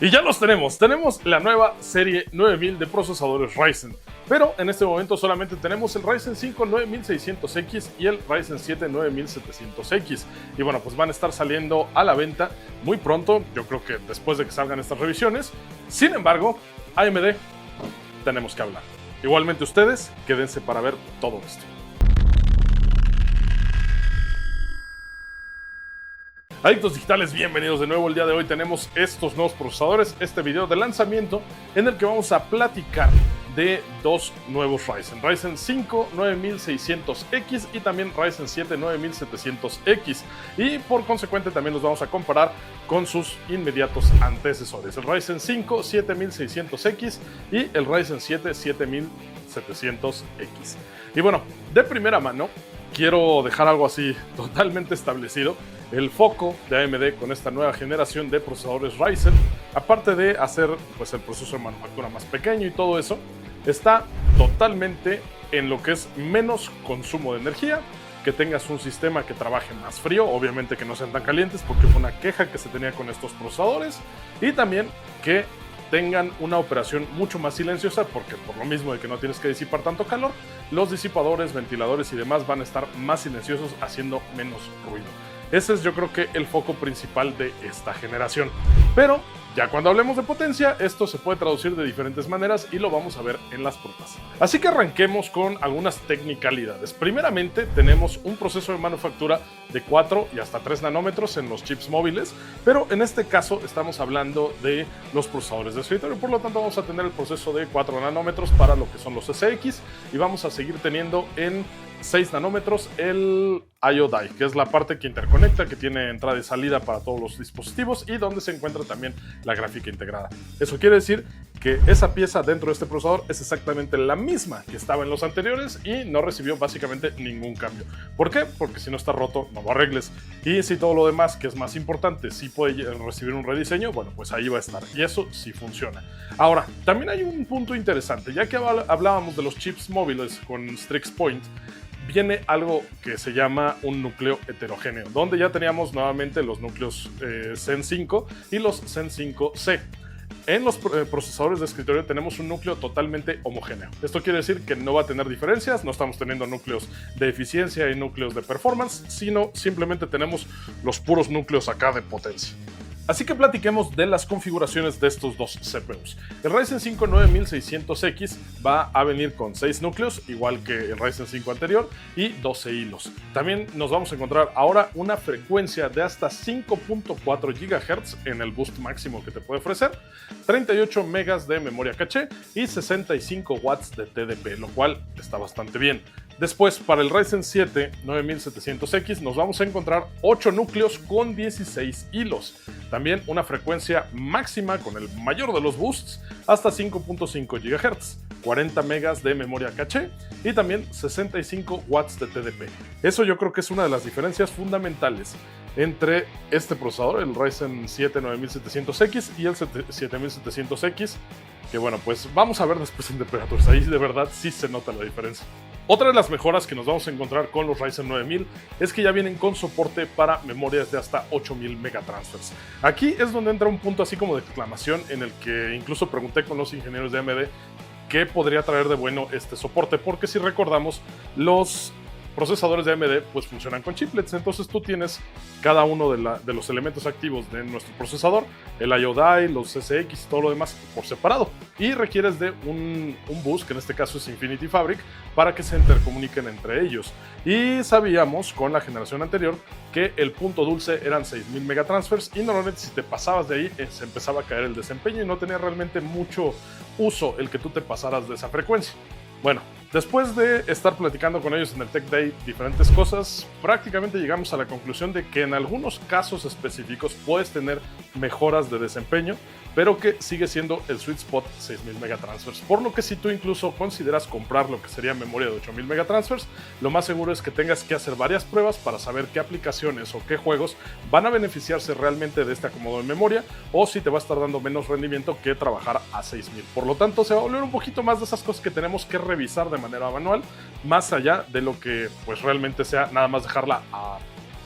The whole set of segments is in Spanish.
Y ya los tenemos la nueva serie 9000 de procesadores Ryzen, pero en este momento solamente tenemos el Ryzen 5 9600X y el Ryzen 7 9700X. Y bueno, pues van a estar saliendo a la venta muy pronto, yo creo que después de que salgan estas revisiones. Sin embargo, AMD, tenemos que hablar. Igualmente ustedes, quédense para ver todo esto. Adictos digitales, bienvenidos de nuevo. El día de hoy tenemos estos nuevos procesadores, este video de lanzamiento en el que vamos a platicar de dos nuevos Ryzen 5 9600X y también Ryzen 7 9700X, y por consecuente también los vamos a comparar con sus inmediatos antecesores, el Ryzen 5 7600X y el Ryzen 7 7700X. Y bueno, de primera mano quiero dejar algo así totalmente establecido. El foco de AMD con esta nueva generación de procesadores Ryzen, aparte de hacer pues, el proceso de manufactura más pequeño y todo eso, está totalmente en lo que es menos consumo de energía, que tengas un sistema que trabaje más frío, obviamente que no sean tan calientes porque fue una queja que se tenía con estos procesadores, y también que tengan una operación mucho más silenciosa, porque por lo mismo de que no tienes que disipar tanto calor, los disipadores, ventiladores y demás van a estar más silenciosos, haciendo menos ruido. Ese es, yo creo, que el foco principal de esta generación. Pero ya cuando hablemos de potencia, esto se puede traducir de diferentes maneras y lo vamos a ver en las pruebas. Así que arranquemos con algunas tecnicalidades. Primeramente, tenemos un proceso de manufactura de 4 y hasta 3 nanómetros en los chips móviles, pero en este caso estamos hablando de los procesadores de escritorio, por lo tanto vamos a tener el proceso de 4 nanómetros para lo que son los SX, y vamos a seguir teniendo en 6 nanómetros el I/O Die, que es la parte que interconecta, que tiene entrada y salida para todos los dispositivos y donde se encuentra también la gráfica integrada. Eso quiere decir que esa pieza dentro de este procesador es exactamente la misma que estaba en los anteriores y no recibió básicamente ningún cambio. ¿Por qué? Porque si no está roto, no lo arregles. Y si todo lo demás, que es más importante, sí puede recibir un rediseño, bueno, pues ahí va a estar. Y eso sí funciona. Ahora, también hay un punto interesante. Ya que hablábamos de los chips móviles con Strix Point, viene algo que se llama un núcleo heterogéneo, donde ya teníamos nuevamente los núcleos Zen 5 y los Zen 5C. En los procesadores de escritorio tenemos un núcleo totalmente homogéneo. Esto quiere decir que no va a tener diferencias, no estamos teniendo núcleos de eficiencia y núcleos de performance, sino simplemente tenemos los puros núcleos acá de potencia. Así que platiquemos de las configuraciones de estos dos CPUs. El Ryzen 5 9600X va a venir con 6 núcleos, igual que el Ryzen 5 anterior, y 12 hilos. También nos vamos a encontrar ahora una frecuencia de hasta 5.4 GHz en el boost máximo que te puede ofrecer, 38 MB de memoria caché y 65 watts de TDP, lo cual está bastante bien. Después, para el Ryzen 7 9700X nos vamos a encontrar 8 núcleos con 16 hilos. También una frecuencia máxima con el mayor de los boosts hasta 5.5 GHz, 40 MB de memoria caché y también 65 watts de TDP. Eso yo creo que es una de las diferencias fundamentales entre este procesador, el Ryzen 7 9700X y el 7700X, que bueno, pues vamos a ver después en temperaturas. Ahí de verdad sí se nota la diferencia. Otra de las mejoras que nos vamos a encontrar con los Ryzen 9000 es que ya vienen con soporte para memorias de hasta 8000 megatransfers. Aquí es donde entra un punto así como de exclamación, en el que incluso pregunté con los ingenieros de AMD qué podría traer de bueno este soporte, porque si recordamos, los procesadores de AMD pues funcionan con chiplets, entonces tú tienes cada uno de los elementos activos de nuestro procesador, el I/O Die, los SX y todo lo demás por separado, y requieres de un bus, que en este caso es Infinity Fabric, para que se intercomuniquen entre ellos. Y sabíamos con la generación anterior que el punto dulce eran 6000 megatransfers, y normalmente si te pasabas de ahí se empezaba a caer el desempeño y no tenía realmente mucho uso el que tú te pasaras de esa frecuencia. Bueno, después de estar platicando con ellos en el Tech Day diferentes cosas, prácticamente llegamos a la conclusión de que en algunos casos específicos puedes tener mejoras de desempeño, pero que sigue siendo el sweet spot 6000 megatransfers. Por lo que si tú incluso consideras comprar lo que sería memoria de 8000 megatransfers, lo más seguro es que tengas que hacer varias pruebas para saber qué aplicaciones o qué juegos van a beneficiarse realmente de este acomodo de memoria, o si te va a estar dando menos rendimiento que trabajar a 6000. Por lo tanto, se va a volver un poquito más de esas cosas que tenemos que revisar de manera manual, más allá de lo que pues realmente sea nada más dejarla a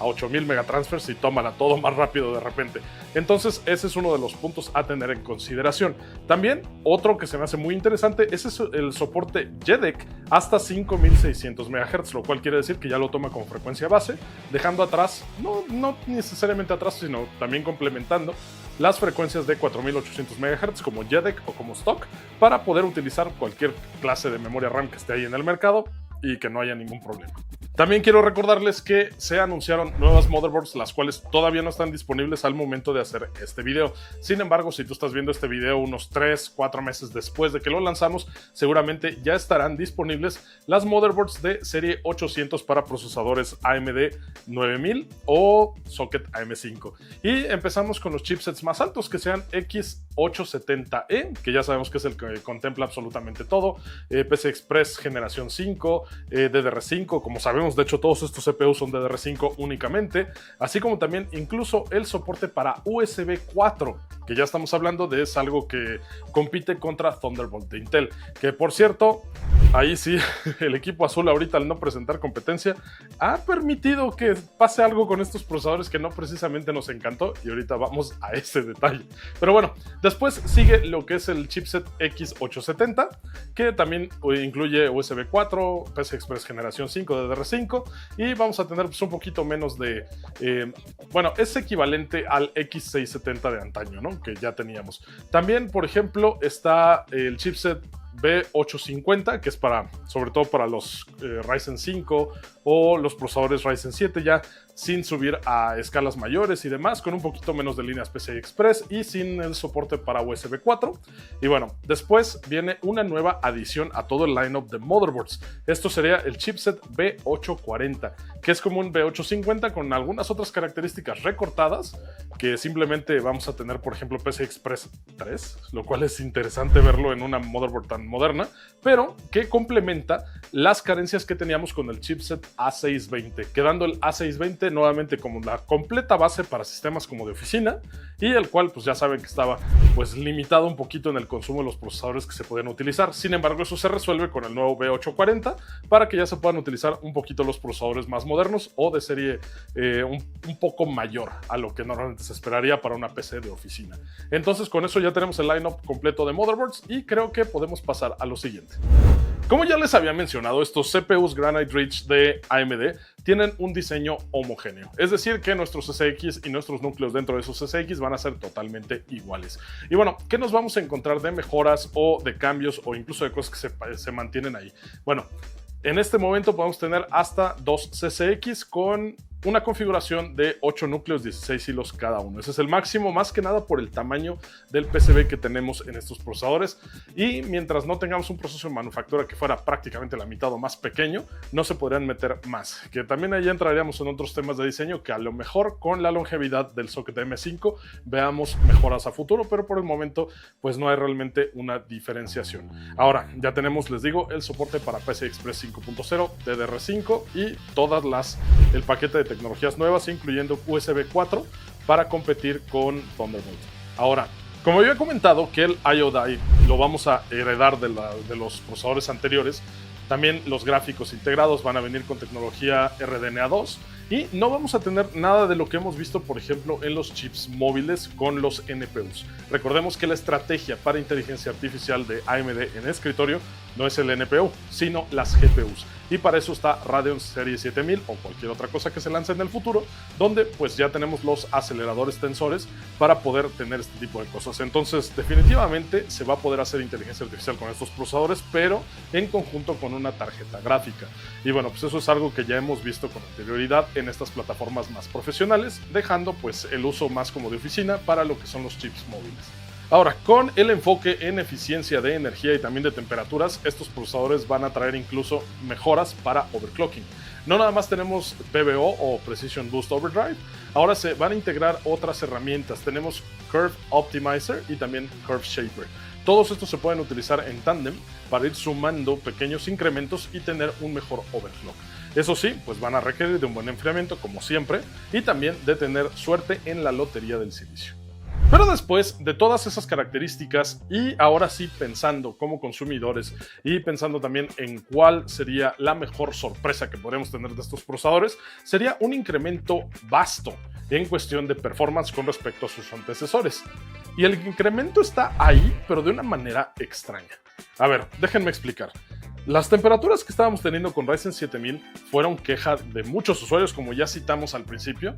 a 8000 megatransfers y tómala todo más rápido de repente. Entonces ese es uno de los puntos a tener en consideración. También otro que se me hace muy interesante es el soporte JEDEC hasta 5600 MHz, lo cual quiere decir que ya lo toma como frecuencia base, dejando atrás, no necesariamente atrás, sino también complementando las frecuencias de 4800 MHz como JEDEC o como stock para poder utilizar cualquier clase de memoria RAM que esté ahí en el mercado y que no haya ningún problema. También quiero recordarles que se anunciaron nuevas motherboards, las cuales todavía no están disponibles al momento de hacer este video. Sin embargo, si tú estás viendo este video unos 3-4 meses después de que lo lanzamos, seguramente ya estarán disponibles las motherboards de serie 800 para procesadores AMD 9000 o socket AM5. Y empezamos con los chipsets más altos, que sean X870E, que ya sabemos que es el que contempla absolutamente todo, PCI Express generación 5, DDR5, como sabemos. De hecho, todos estos CPUs son DDR5 únicamente, así como también incluso el soporte para USB 4, que ya estamos hablando de es algo que compite contra Thunderbolt de Intel, que por cierto, ahí sí, el equipo azul ahorita al no presentar competencia ha permitido que pase algo con estos procesadores que no precisamente nos encantó y ahorita vamos a ese detalle. Pero bueno, después sigue lo que es el chipset X870, que también incluye USB 4, PCI Express generación 5, DDR5, y vamos a tener pues, un poquito menos de... bueno, es equivalente al X670 de antaño, ¿no? Que ya teníamos. También, por ejemplo, está el chipset B850, que es sobre todo para los Ryzen 5 o los procesadores Ryzen 7, ya sin subir a escalas mayores y demás, con un poquito menos de líneas PCI Express y sin el soporte para USB 4. Y bueno, después viene una nueva adición a todo el lineup de motherboards. Esto sería el chipset B840, que es como un B850 con algunas otras características recortadas, que simplemente vamos a tener, por ejemplo, PCI Express 3, lo cual es interesante verlo en una motherboard tan moderna, pero que complementa las carencias que teníamos con el chipset A620, quedando el A620 nuevamente como la completa base para sistemas como de oficina, y el cual pues ya saben que estaba pues limitado un poquito en el consumo de los procesadores que se podían utilizar. Sin embargo, eso se resuelve con el nuevo B840 para que ya se puedan utilizar un poquito los procesadores más modernos o de serie un poco mayor a lo que normalmente se esperaría para una PC de oficina. Entonces con eso ya tenemos el lineup completo de motherboards y creo que podemos pasar a lo siguiente. Como ya les había mencionado, estos CPUs Granite Ridge de AMD tienen un diseño homogéneo, es decir que nuestros SX y nuestros núcleos dentro de esos SX van a ser totalmente iguales. Y bueno, ¿qué nos vamos a encontrar de mejoras o de cambios o incluso de cosas que se mantienen ahí? Bueno, en este momento podemos tener hasta 2 CCX con una configuración de 8 núcleos, 16 hilos cada uno. Ese es el máximo, más que nada por el tamaño del PCB que tenemos en estos procesadores. Y mientras no tengamos un proceso de manufactura que fuera prácticamente la mitad o más pequeño, no se podrían meter más. Que también ahí entraríamos en otros temas de diseño que a lo mejor con la longevidad del socket M5 veamos mejoras a futuro, pero por el momento pues no hay realmente una diferenciación. Ahora ya tenemos, les digo, el soporte para PCI Express 5.0, DDR5 y el paquete de tecnologías nuevas, incluyendo USB 4 para competir con Thunderbolt. Ahora, como había comentado que el I/O Die lo vamos a heredar de los procesadores anteriores, también los gráficos integrados van a venir con tecnología RDNA2 y no vamos a tener nada de lo que hemos visto, por ejemplo, en los chips móviles con los NPUs. Recordemos que la estrategia para inteligencia artificial de AMD en escritorio no es el NPU, sino las GPUs. Y para eso está Radeon Serie 7000 o cualquier otra cosa que se lance en el futuro, donde pues ya tenemos los aceleradores tensores para poder tener este tipo de cosas. Entonces, definitivamente se va a poder hacer inteligencia artificial con estos procesadores, pero en conjunto con una tarjeta gráfica. Y bueno, pues eso es algo que ya hemos visto con anterioridad en estas plataformas más profesionales, dejando pues el uso más como de oficina para lo que son los chips móviles. Ahora, con el enfoque en eficiencia de energía y también de temperaturas, estos procesadores van a traer incluso mejoras para overclocking. No nada más tenemos PBO o Precision Boost Overdrive, ahora se van a integrar otras herramientas. Tenemos Curve Optimizer y también Curve Shaper. Todos estos se pueden utilizar en tándem para ir sumando pequeños incrementos y tener un mejor overclock. Eso sí, pues van a requerir de un buen enfriamiento como siempre y también de tener suerte en la lotería del silicio. Pero después de todas esas características y ahora sí pensando como consumidores y pensando también en cuál sería la mejor sorpresa que podríamos tener de estos procesadores, sería un incremento vasto en cuestión de performance con respecto a sus antecesores. Y el incremento está ahí, pero de una manera extraña. A ver, déjenme explicar. Las temperaturas que estábamos teniendo con Ryzen 7000 fueron queja de muchos usuarios, como ya citamos al principio.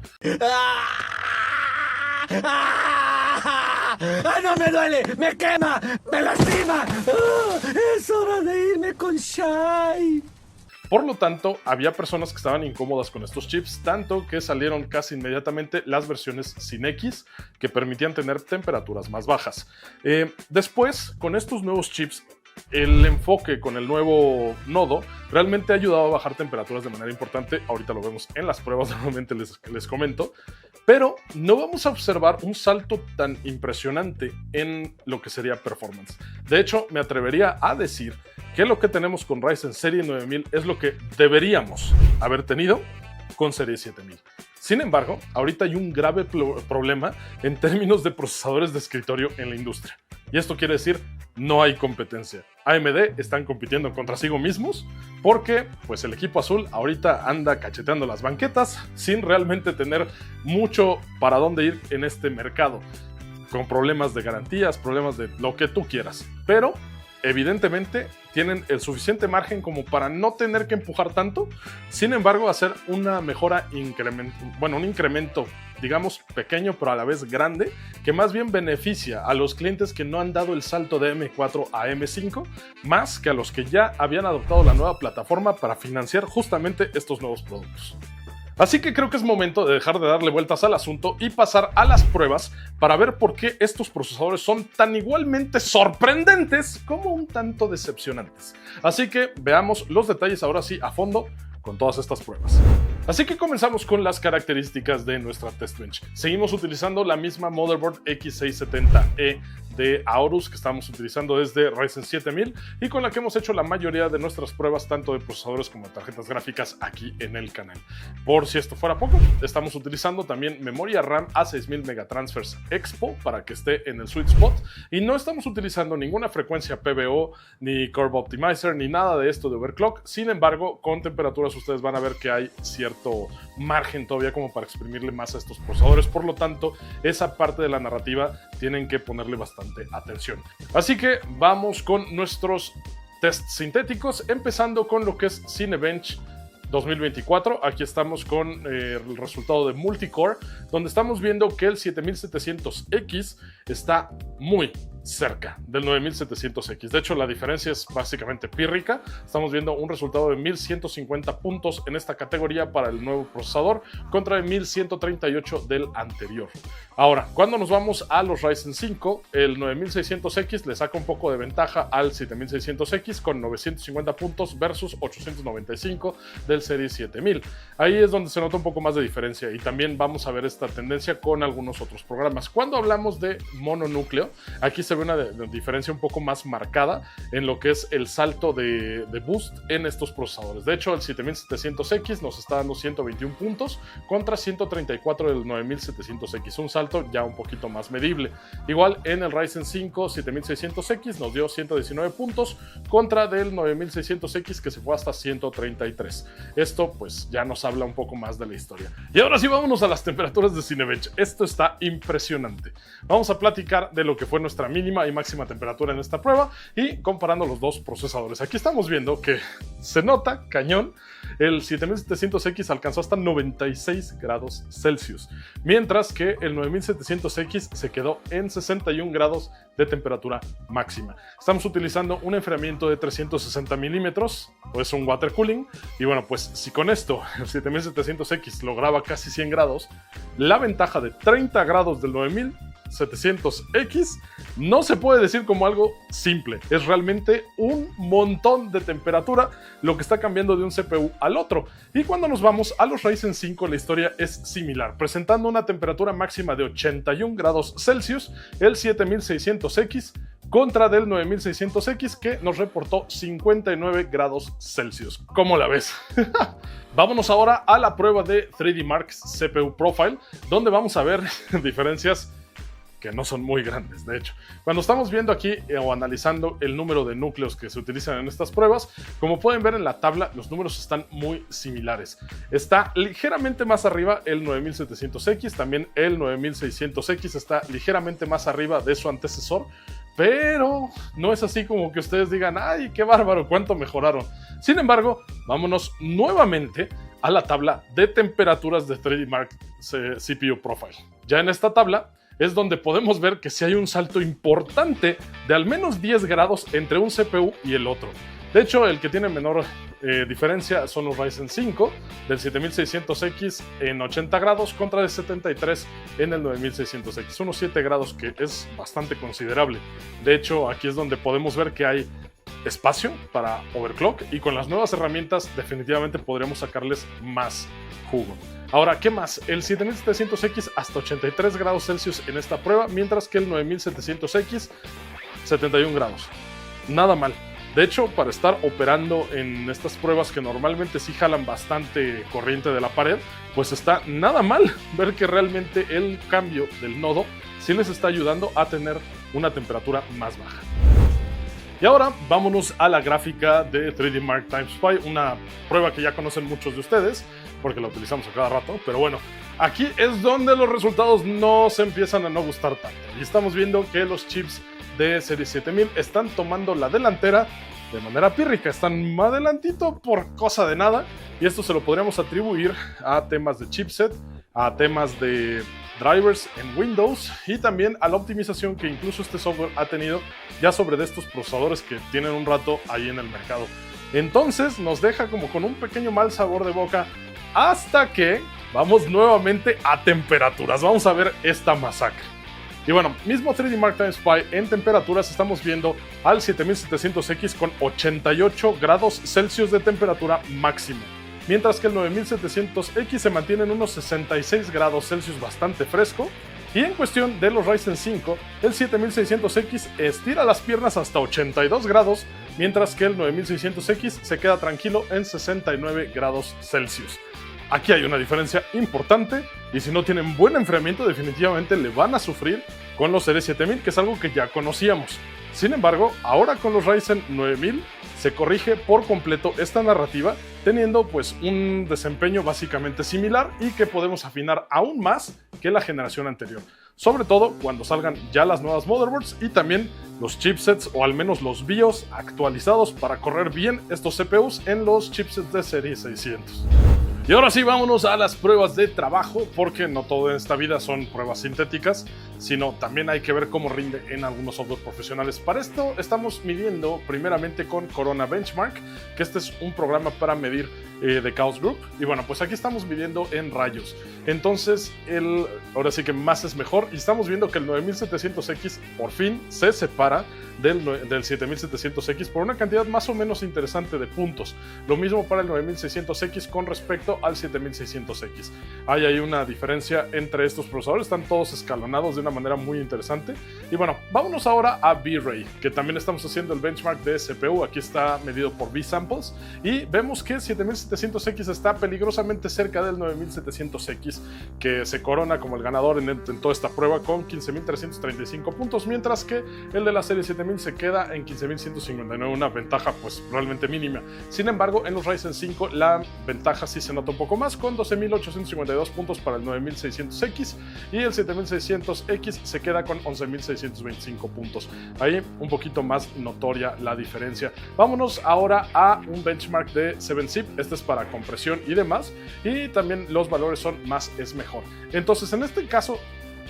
¡No me duele! ¡Me quema! ¡Me lastima! ¡Es hora de irme con Shai! Por lo tanto, había personas que estaban incómodas con estos chips, tanto que salieron casi inmediatamente las versiones sin X, que permitían tener temperaturas más bajas. Después, con estos nuevos chips, el enfoque con el nuevo nodo realmente ha ayudado a bajar temperaturas de manera importante. Ahorita lo vemos en las pruebas, nuevamente les comento. Pero no vamos a observar un salto tan impresionante en lo que sería performance. De hecho, me atrevería a decir que lo que tenemos con Ryzen Serie 9000 es lo que deberíamos haber tenido con Serie 7000. Sin embargo, ahorita hay un grave problema en términos de procesadores de escritorio en la industria. Y esto quiere decir, no hay competencia. AMD están compitiendo contra sí mismos porque pues el equipo azul ahorita anda cacheteando las banquetas sin realmente tener mucho para dónde ir en este mercado, con problemas de garantías, problemas de lo que tú quieras. Pero evidentemente tienen el suficiente margen como para no tener que empujar tanto, sin embargo hacer una mejora, un incremento, digamos pequeño pero a la vez grande, que más bien beneficia a los clientes que no han dado el salto de M4 a M5, más que a los que ya habían adoptado la nueva plataforma para financiar justamente estos nuevos productos. Así que creo que es momento de dejar de darle vueltas al asunto y pasar a las pruebas para ver por qué estos procesadores son tan igualmente sorprendentes como un tanto decepcionantes. Así que veamos los detalles ahora sí a fondo con todas estas pruebas. Así que comenzamos con las características de nuestra test bench. Seguimos utilizando la misma motherboard X670E de Aorus que estamos utilizando desde Ryzen 7000 y con la que hemos hecho la mayoría de nuestras pruebas tanto de procesadores como de tarjetas gráficas aquí en el canal. Por si esto fuera poco, estamos utilizando también memoria RAM A6000 Megatransfers Expo para que esté en el sweet spot y no estamos utilizando ninguna frecuencia PBO, ni Curve Optimizer, ni nada de esto de overclock. Sin embargo, con temperaturas ustedes van a ver que hay cierto margen todavía como para exprimirle más a estos procesadores, por lo tanto esa parte de la narrativa tienen que ponerle bastante atención. Así que vamos con nuestros tests sintéticos, empezando con lo que es Cinebench 2024. Aquí estamos con el resultado de multicore, donde estamos viendo que el 7700X está muy cerca del 9700X. De hecho, la diferencia es básicamente pírrica. Estamos viendo un resultado de 1150 puntos en esta categoría para el nuevo procesador contra el 1138 del anterior. Ahora, cuando nos vamos a los Ryzen 5, el 9600X le saca un poco de ventaja al 7600X con 950 puntos versus 895 del Serie 7000. Ahí es donde se nota un poco más de diferencia y también vamos a ver esta tendencia con algunos otros programas. Cuando hablamos de mononúcleo, aquí se ve una diferencia un poco más marcada en lo que es el salto de boost en estos procesadores. De hecho, el 7700X nos está dando 121 puntos contra 134 del 9700X, un salto ya un poquito más medible. Igual en el Ryzen 5 7600X nos dio 119 puntos contra del 9600X que se fue hasta 133. Esto pues ya nos habla un poco más de la historia. Y ahora sí vámonos a las temperaturas de Cinebench. Esto está impresionante. Vamos a platicar de lo que fue nuestra mínima y máxima temperatura en esta prueba y comparando los dos procesadores. Aquí estamos viendo que se nota cañón. El 7700X alcanzó hasta 96 grados Celsius, mientras que el 9700X se quedó en 61 grados de temperatura máxima. Estamos utilizando un enfriamiento de 360 milímetros, pues un water cooling, y bueno, pues si con esto el 7700X lograba casi 100 grados, la ventaja de 30 grados del 9700X no se puede decir como algo simple. Es realmente un montón de temperatura lo que está cambiando de un CPU al otro. Y cuando nos vamos a los Ryzen 5, la historia es similar, presentando una temperatura máxima de 81 grados Celsius, el 7600X contra del 9600X que nos reportó 59 grados Celsius. ¿Cómo la ves? Vámonos ahora a la prueba de 3D Mark's CPU Profile, donde vamos a ver diferencias que no son muy grandes, de hecho. Cuando estamos viendo aquí o analizando el número de núcleos que se utilizan en estas pruebas, como pueden ver en la tabla, los números están muy similares. Está ligeramente más arriba el 9700X, también el 9600X está ligeramente más arriba de su antecesor, pero no es así como que ustedes digan, ¡ay, qué bárbaro! ¿Cuánto mejoraron? Sin embargo, vámonos nuevamente a la tabla de temperaturas de 3D Mark CPU Profile. Ya en esta tabla es donde podemos ver que sí hay un salto importante de al menos 10 grados entre un CPU y el otro. De hecho, el que tiene menor diferencia son los Ryzen 5 del 7600X en 80 grados contra el 73 en el 9600X. Unos 7 grados que es bastante considerable. De hecho, aquí es donde podemos ver que hay espacio para overclock y con las nuevas herramientas definitivamente podremos sacarles más jugo. Ahora, ¿qué más? El 7700X hasta 83 grados Celsius en esta prueba, mientras que el 9700X 71 grados. Nada mal. De hecho, para estar operando en estas pruebas que normalmente sí jalan bastante corriente de la pared, pues está nada mal ver que realmente el cambio del nodo sí les está ayudando a tener una temperatura más baja. Y ahora vámonos a la gráfica de 3D Mark Time Spy, una prueba que ya conocen muchos de ustedes, porque la utilizamos a cada rato, pero bueno, aquí es donde los resultados no se empiezan a no gustar tanto. Y estamos viendo que los chips de serie 7000 están tomando la delantera de manera pírrica, están más adelantito por cosa de nada, y esto se lo podríamos atribuir a temas de chipset, a temas de drivers en Windows y también a la optimización que incluso este software ha tenido ya sobre de estos procesadores que tienen un rato ahí en el mercado. Entonces nos deja como con un pequeño mal sabor de boca hasta que vamos nuevamente a temperaturas. Vamos a ver esta masacre. Y bueno, mismo 3D Mark Time Spy en temperaturas estamos viendo al 7700X con 88 grados Celsius de temperatura máxima. Mientras que el 9700X se mantiene en unos 66 grados Celsius bastante fresco. Y en cuestión de los Ryzen 5, el 7600X estira las piernas hasta 82 grados, mientras que el 9600X se queda tranquilo en 69 grados Celsius. Aquí hay una diferencia importante y si no tienen buen enfriamiento definitivamente le van a sufrir con los Series 7000, que es algo que ya conocíamos. Sin embargo, ahora con los Ryzen 9000 se corrige por completo esta narrativa, teniendo pues un desempeño básicamente similar y que podemos afinar aún más que la generación anterior. Sobre todo cuando salgan ya las nuevas motherboards y también los chipsets o al menos los BIOS actualizados para correr bien estos CPUs en los chipsets de serie 600. Y ahora sí, vámonos a las pruebas de trabajo, porque no todo en esta vida son pruebas sintéticas, sino también hay que ver cómo rinde en algunos software profesionales. Para esto estamos midiendo primeramente con Corona Benchmark, que este es un programa para medir de Chaos Group. Y bueno, pues aquí estamos midiendo en rayos. Entonces, ahora sí que más es mejor. Y estamos viendo que el 9700X por fin se separa del 7700X por una cantidad más o menos interesante de puntos. Lo mismo para el 9600X con respecto al 7600X. Hay ahí una diferencia entre estos procesadores, están todos escalonados de una manera muy interesante. Y bueno, vámonos ahora a V-Ray, que también estamos haciendo el benchmark de CPU. Aquí está medido por V-Samples y vemos que el 7700X está peligrosamente cerca del 9700X, que se corona como el ganador en toda esta prueba con 15.335 puntos, mientras que el de la serie 7000 se queda en 15.159, una ventaja pues realmente mínima. Sin embargo, en los Ryzen 5 la ventaja sí se nota un poco más, con 12.852 puntos para el 9600X y el 7600X se queda con 11.625 puntos. Ahí un poquito más notoria la diferencia. Vámonos ahora a un benchmark de 7zip. Este es para compresión y demás, y también los valores son más es mejor. Entonces, en este caso,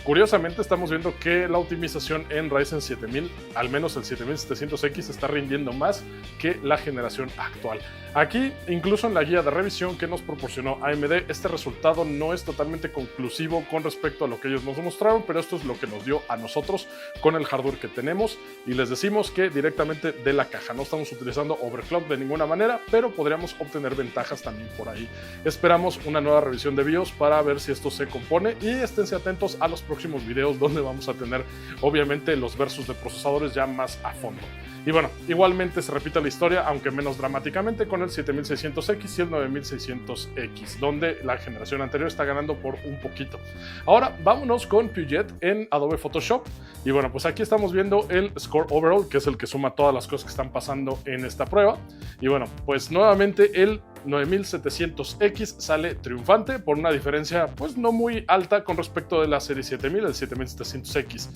curiosamente estamos viendo que la optimización en Ryzen 7000, al menos el 7700X, está rindiendo más que la generación actual. Aquí, incluso en la guía de revisión que nos proporcionó AMD, este resultado no es totalmente conclusivo con respecto a lo que ellos nos mostraron, pero esto es lo que nos dio a nosotros con el hardware que tenemos, y les decimos que directamente de la caja. No estamos utilizando overclock de ninguna manera, pero podríamos obtener ventajas también por ahí. Esperamos una nueva revisión de BIOS para ver si esto se compone, y esténse atentos a los próximos próximos videos donde vamos a tener obviamente los versus de procesadores ya más a fondo. Y bueno, igualmente se repite la historia, aunque menos dramáticamente, con el 7600X y el 9600X, donde la generación anterior está ganando por un poquito. Ahora, vámonos con Puget en Adobe Photoshop. Y bueno, pues aquí estamos viendo el Score Overall, que es el que suma todas las cosas que están pasando en esta prueba. Y bueno, pues nuevamente el 9700X sale triunfante por una diferencia pues no muy alta con respecto de la serie 7000, el 7700X.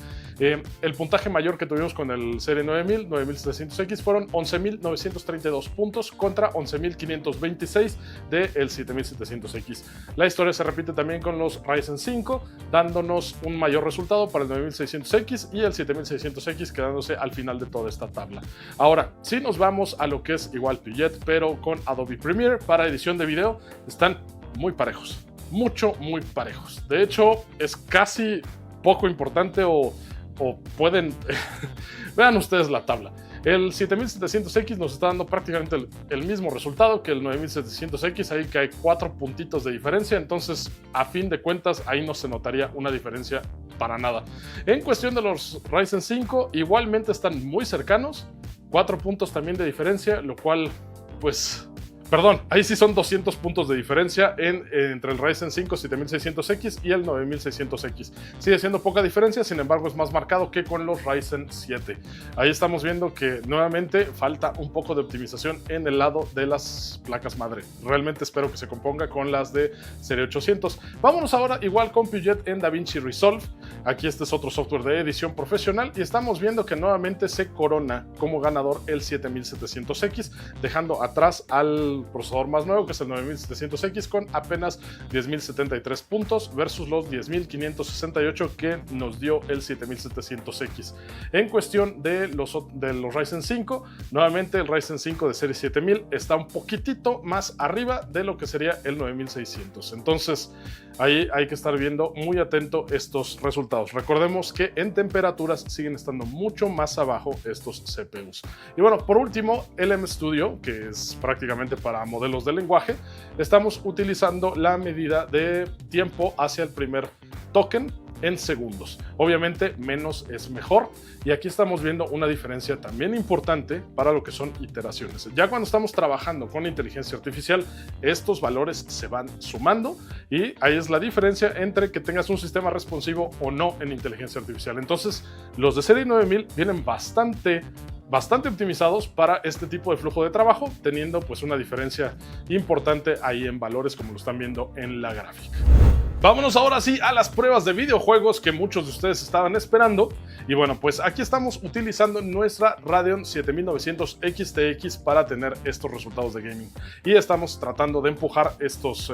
El puntaje mayor que tuvimos con el serie 9000, 9700X fueron 11.932 puntos contra 11.526 del 7700X. La historia se repite también con los Ryzen 5, dándonos un mayor resultado para el 9600X y el 7600X quedándose al final de toda esta tabla. Ahora, si nos vamos a lo que es igual Puget, pero con Adobe Premiere para edición de video, están muy parejos, muy parejos. De hecho, es casi poco importante o pueden... Vean ustedes la tabla. El 7700X nos está dando prácticamente el mismo resultado que el 9700X, ahí que hay 4 puntitos de diferencia, entonces a fin de cuentas ahí no se notaría una diferencia para nada. En cuestión de los Ryzen 5, igualmente están muy cercanos, 4 puntos también de diferencia, lo cual pues... Perdón, ahí sí son 200 puntos de diferencia entre el Ryzen 5 7600X y el 9600X. Sigue siendo poca diferencia, sin embargo es más marcado que con los Ryzen 7. Ahí estamos viendo que nuevamente falta un poco de optimización en el lado de las placas madre. Realmente espero que se componga con las de serie 800. Vámonos ahora igual con Puget en DaVinci Resolve. Aquí este es otro software de edición profesional y estamos viendo que nuevamente se corona como ganador el 7700X, dejando atrás al procesador más nuevo, que es el 9700X, con apenas 10.073 puntos versus los 10.568 que nos dio el 7700X. En cuestión de los Ryzen 5, nuevamente el Ryzen 5 de serie 7000 está un poquitito más arriba de lo que sería el 9600. Entonces, ahí hay que estar viendo muy atento estos resultados. Recordemos que en temperaturas siguen estando mucho más abajo estos CPUs. Y bueno, por último, el MStudio, que es prácticamente para modelos de lenguaje, estamos utilizando la medida de tiempo hacia el primer token en segundos. Obviamente menos es mejor y aquí estamos viendo una diferencia también importante para lo que son iteraciones. Ya cuando estamos trabajando con inteligencia artificial, estos valores se van sumando y ahí es la diferencia entre que tengas un sistema responsivo o no en inteligencia artificial. Entonces los de serie 9000 vienen bastante optimizados para este tipo de flujo de trabajo, teniendo pues una diferencia importante ahí en valores como lo están viendo en la gráfica. Vámonos ahora sí a las pruebas de videojuegos que muchos de ustedes estaban esperando. Y bueno, pues aquí estamos utilizando nuestra Radeon 7900 XTX para tener estos resultados de gaming. Y estamos tratando de empujar estos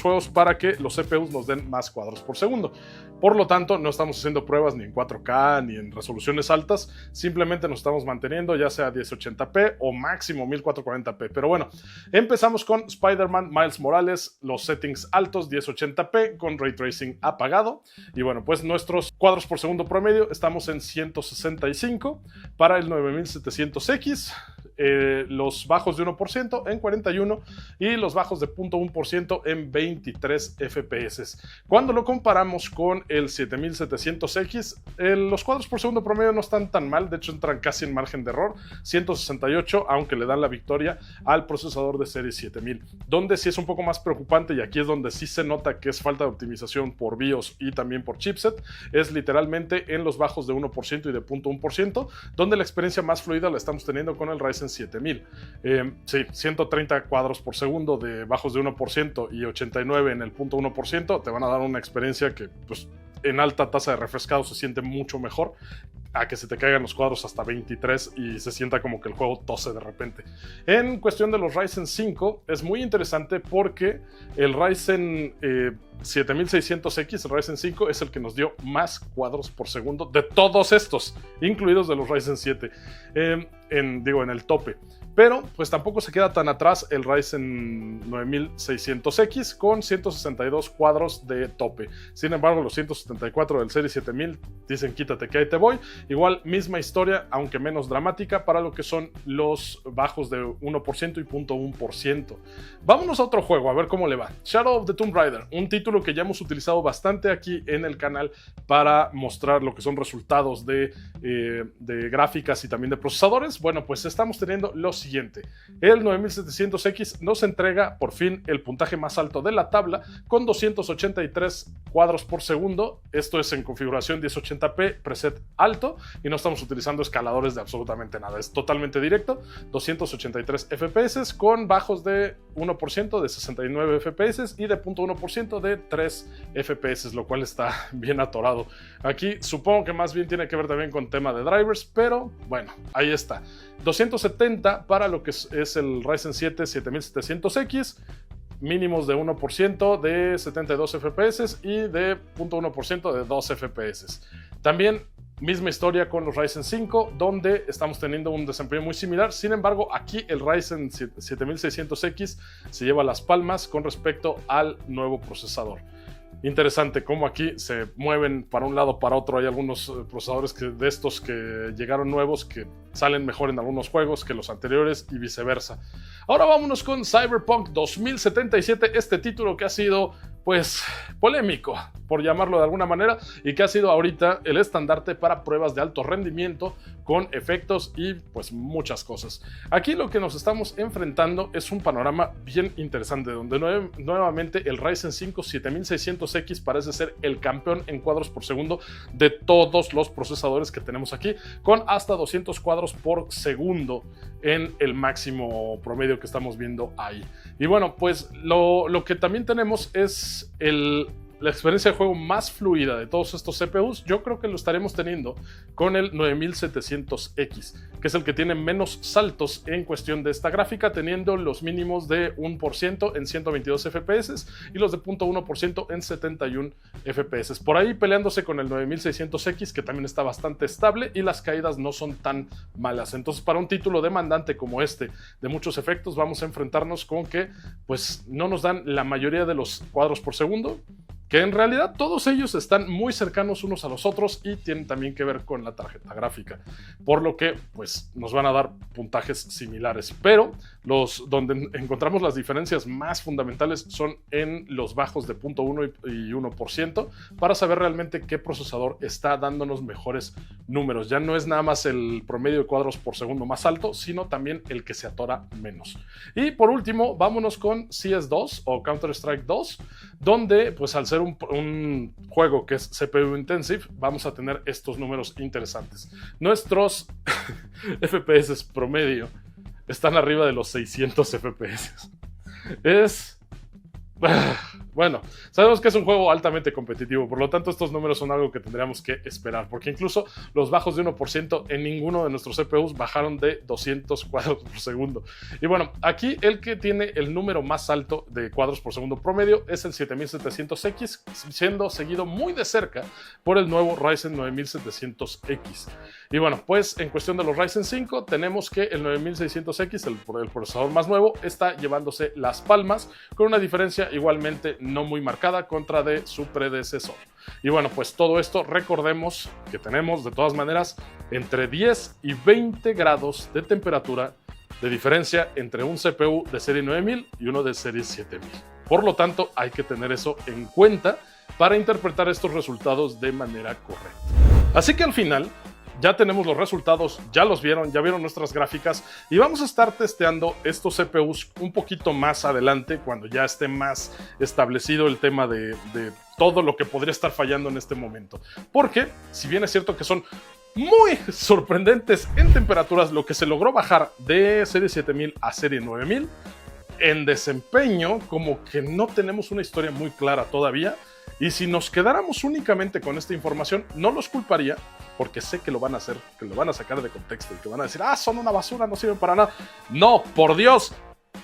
juegos para que los CPUs nos den más cuadros por segundo. Por lo tanto, no estamos haciendo pruebas ni en 4K ni en resoluciones altas. Simplemente nos estamos manteniendo ya sea 1080p o máximo 1440p. Pero bueno, empezamos con Spider-Man Miles Morales, los settings altos 1080p con Ray Tracing apagado. Y bueno, pues nuestros cuadros por segundo promedio estamos en 165 para el 9700X, los bajos de 1% en 41 y los bajos de 0.1% en 23 FPS. Cuando lo comparamos con el 7700X, los cuadros por segundo promedio no están tan mal, de hecho entran casi en margen de error, 168, aunque le dan la victoria al procesador de serie 7000. Donde sí es un poco más preocupante, y aquí es donde sí se nota que es falta de optimización por BIOS y también por chipset, es literalmente en los bajos de 1% y de 0.1%, donde la experiencia más fluida la estamos teniendo con el Ryzen 7000. Sí, 130 cuadros por segundo de bajos de 1% y 89 en el 0.1% te van a dar una experiencia que pues en alta tasa de refrescado se siente mucho mejor a que se te caigan los cuadros hasta 23 y se sienta como que el juego tose de repente. En cuestión de los Ryzen 5 es muy interesante porque el Ryzen 7600X, el Ryzen 5, es el que nos dio más cuadros por segundo de todos estos, incluidos de los Ryzen 7, en el tope. Pero pues tampoco se queda tan atrás el Ryzen 9600X con 162 cuadros de tope. Sin embargo, los 174 del Serie 7000 dicen quítate que ahí te voy. Igual misma historia, aunque menos dramática para lo que son los bajos de 1% y 0.1%. Vámonos a otro juego, a ver cómo le va. Shadow of the Tomb Raider, un título que ya hemos utilizado bastante aquí en el canal para mostrar lo que son resultados de gráficas y también de procesadores. Bueno, pues estamos teniendo lo siguiente. El 9700X nos entrega por fin el puntaje más alto de la tabla con 283 cuadros por segundo. Esto es en configuración 1080p, preset alto, y no estamos utilizando escaladores de absolutamente nada. Es totalmente directo. 283 FPS con bajos de 1% de 69 FPS y de 0.1% de 3 FPS, lo cual está bien atorado. Aquí supongo que más bien tiene que ver también con tema de drivers, pero bueno, ahí está. 270 para lo que es el Ryzen 7 7700X, mínimos de 1% de 72 FPS y de 0.1% de 2 FPS. También misma historia con los Ryzen 5, donde estamos teniendo un desempeño muy similar. Sin embargo, aquí el Ryzen 7600X se lleva las palmas con respecto al nuevo procesador. Interesante cómo aquí se mueven para un lado para otro. Hay algunos procesadores de estos que llegaron nuevos que salen mejor en algunos juegos que los anteriores y viceversa. Ahora vámonos con Cyberpunk 2077, este título que ha sido pues polémico, por llamarlo de alguna manera, y que ha sido ahorita el estandarte para pruebas de alto rendimiento con efectos y pues muchas cosas. Aquí lo que nos estamos enfrentando es un panorama bien interesante, donde nuevamente el Ryzen 5 7600X parece ser el campeón en cuadros por segundo de todos los procesadores que tenemos aquí, con hasta 200 cuadros por segundo en el máximo promedio que estamos viendo ahí. Y bueno, pues lo que también tenemos es la experiencia de juego más fluida de todos estos CPUs. Yo creo que lo estaremos teniendo con el 9700X, que es el que tiene menos saltos en cuestión de esta gráfica, teniendo los mínimos de 1% en 122 FPS y los de 0.1% en 71 FPS. Por ahí peleándose con el 9600X, que también está bastante estable y las caídas no son tan malas. Entonces, para un título demandante como este, de muchos efectos, vamos a enfrentarnos con que pues no nos dan la mayoría de los cuadros por segundo, que en realidad todos ellos están muy cercanos unos a los otros y tienen también que ver con la tarjeta gráfica, por lo que pues nos van a dar puntajes similares, pero donde encontramos las diferencias más fundamentales son en los bajos de 0.1 y 1%, para saber realmente qué procesador está dándonos mejores números. Ya no es nada más el promedio de cuadros por segundo más alto, sino también el que se atora menos. Y por último, vámonos con CS2 o Counter-Strike 2, donde pues al ser un juego que es CPU intensive, vamos a tener estos números interesantes. Nuestros FPS promedio están arriba de los 600 FPS. Bueno, sabemos que es un juego altamente competitivo, por lo tanto estos números son algo que tendríamos que esperar, porque incluso los bajos de 1% en ninguno de nuestros CPUs bajaron de 200 cuadros por segundo. Y bueno, aquí el que tiene el número más alto de cuadros por segundo promedio es el 7700X, siendo seguido muy de cerca por el nuevo Ryzen 9700X. Y bueno, pues en cuestión de los Ryzen 5 tenemos que el 9600X, el procesador más nuevo, está llevándose las palmas con una diferencia igualmente no muy marcada contra de su predecesor. Y bueno, pues todo esto recordemos que tenemos de todas maneras entre 10 y 20 grados de temperatura de diferencia entre un CPU de serie 9000 y uno de serie 7000. Por lo tanto, hay que tener eso en cuenta para interpretar estos resultados de manera correcta. Así que al final ya tenemos los resultados, ya vieron nuestras gráficas y vamos a estar testeando estos CPUs un poquito más adelante cuando ya esté más establecido el tema de todo lo que podría estar fallando en este momento. Porque si bien es cierto que son muy sorprendentes en temperaturas lo que se logró bajar de serie 7000 a serie 9000, en desempeño como que no tenemos una historia muy clara todavía. Y si nos quedáramos únicamente con esta información, no los culparía, porque sé que lo van a hacer, que lo van a sacar de contexto y que van a decir, son una basura, no sirven para nada. No, por Dios,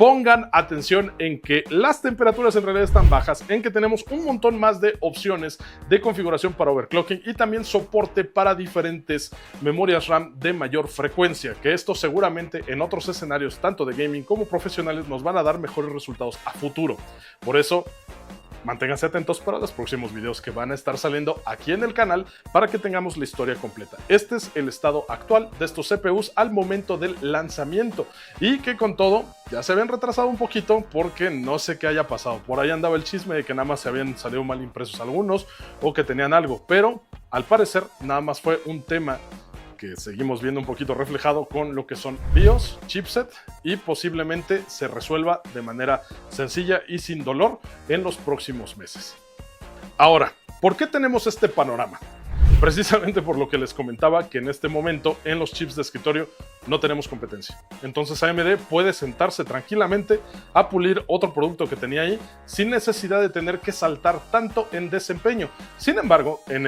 Pongan atención en que las temperaturas en realidad están bajas, en que tenemos un montón más de opciones de configuración para overclocking y también soporte para diferentes memorias RAM de mayor frecuencia, que esto seguramente en otros escenarios tanto de gaming como profesionales nos van a dar mejores resultados a futuro. Por eso, manténganse atentos para los próximos videos que van a estar saliendo aquí en el canal para que tengamos la historia completa. Este es el estado actual de estos CPUs al momento del lanzamiento y que con todo ya se habían retrasado un poquito porque no sé qué haya pasado. Por ahí andaba el chisme de que nada más se habían salido mal impresos algunos o que tenían algo, pero al parecer nada más fue un tema que seguimos viendo un poquito reflejado con lo que son BIOS, chipset y posiblemente se resuelva de manera sencilla y sin dolor en los próximos meses. Ahora, ¿por qué tenemos este panorama? Precisamente por lo que les comentaba que en este momento en los chips de escritorio no tenemos competencia. Entonces AMD puede sentarse tranquilamente a pulir otro producto que tenía ahí sin necesidad de tener que saltar tanto en desempeño. Sin embargo, en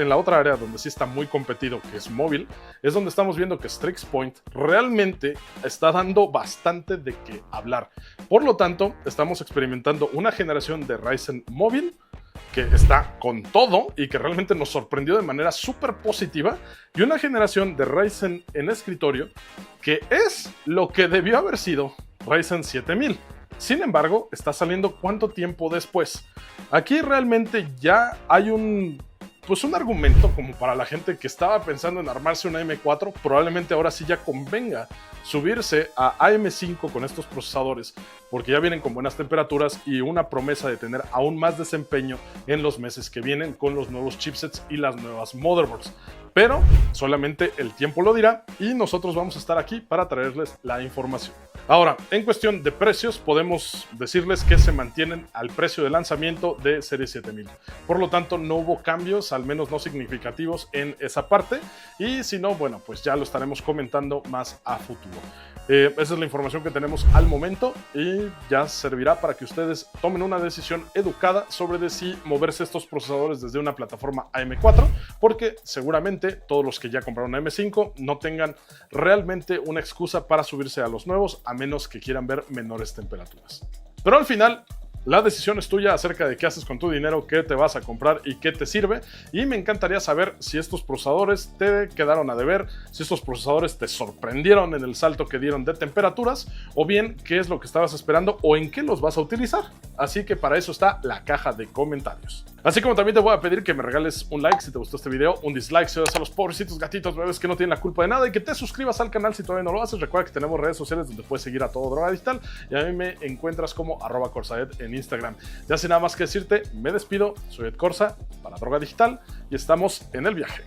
la otra área donde sí está muy competido, que es móvil, es donde estamos viendo que Strix Point realmente está dando bastante de qué hablar. Por lo tanto, estamos experimentando una generación de Ryzen móvil que está con todo y que realmente nos sorprendió de manera súper positiva, y una generación de Ryzen en escritorio que es lo que debió haber sido Ryzen 7000. Sin embargo, está saliendo ¿cuánto tiempo después? Aquí realmente ya hay un argumento como para la gente que estaba pensando en armarse una M4, probablemente ahora sí ya convenga subirse a AM5 con estos procesadores, porque ya vienen con buenas temperaturas y una promesa de tener aún más desempeño en los meses que vienen con los nuevos chipsets y las nuevas motherboards. Pero solamente el tiempo lo dirá y nosotros vamos a estar aquí para traerles la información. Ahora, en cuestión de precios, podemos decirles que se mantienen al precio de lanzamiento de Serie 7000. Por lo tanto, no hubo cambios, al menos no significativos en esa parte. Y si no, bueno, pues ya lo estaremos comentando más a futuro. Esa es la información que tenemos al momento y ya servirá para que ustedes tomen una decisión educada sobre de si moverse estos procesadores desde una plataforma AM4, porque seguramente todos los que ya compraron AM5 no tengan realmente una excusa para subirse a los nuevos, a menos que quieran ver menores temperaturas. Pero al final, la decisión es tuya acerca de qué haces con tu dinero, qué te vas a comprar y qué te sirve. Y me encantaría saber si estos procesadores te quedaron a deber, si estos procesadores te sorprendieron en el salto que dieron de temperaturas, o bien qué es lo que estabas esperando o en qué los vas a utilizar. Así que para eso está la caja de comentarios. Así como también te voy a pedir que me regales un like si te gustó este video, un dislike si odias a los pobrecitos gatitos bebés que no tienen la culpa de nada, y que te suscribas al canal si todavía no lo haces. Recuerda que tenemos redes sociales donde puedes seguir a todo Droga Digital y a mí me encuentras como @corsaed en Instagram. Ya sin nada más que decirte, me despido, soy Ed Corsa para Droga Digital y estamos en el viaje.